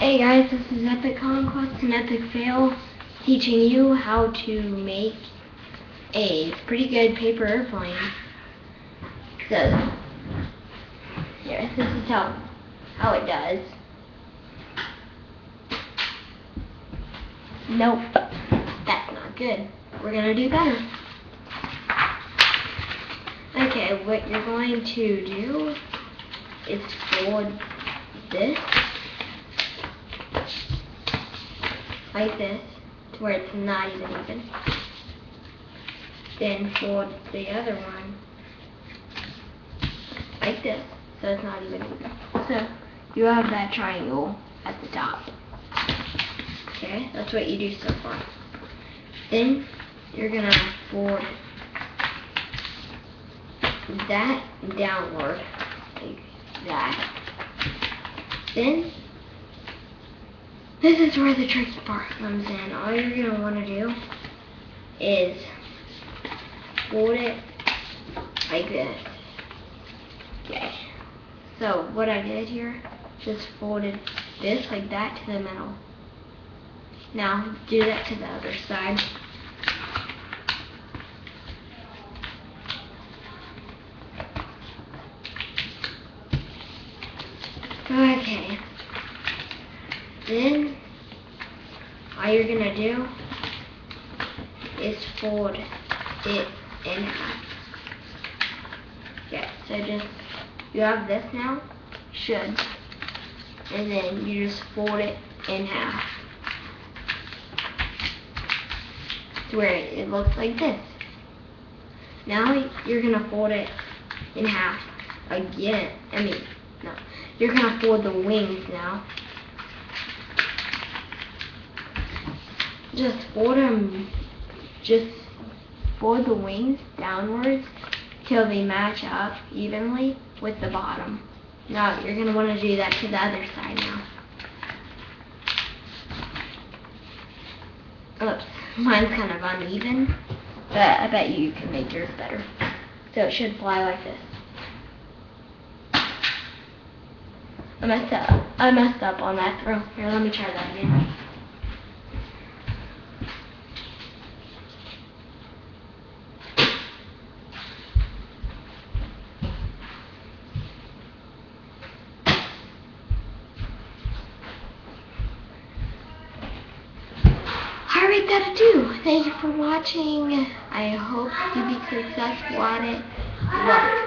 Hey guys, this is Epic Conquest and Epic Fail, teaching you how to make a pretty good paper airplane. So, here, this is how it does. Nope, that's not good. We're gonna do better. Okay, what you're going to do is fold this like this, to where it's not even. Then fold the other one like this, so it's not even. So you have that triangle at the top. Okay, that's what you do so far. Then you're gonna fold that downward, like that. Then this is where the tricky part comes in. All you're going to want to do is fold it like this. Okay. So what I did here, just folded this like that to the middle. Now do that to the other side. Okay. Then all you're gonna do is fold it in half. Yeah, so just, you have this now, should, and then you just fold it in half to where it looks like this. Now you're gonna fold it in half again. You're gonna fold the wings now. Just fold the wings downwards till they match up evenly with the bottom. Now you're going to want to do that to the other side now. Oops, mine's kind of uneven, but I bet you can make yours better. So it should fly like this. I messed up on that throw. Here, let me try that again. Alright, that'll do. Thank you for watching. I hope you be successful at it. Love.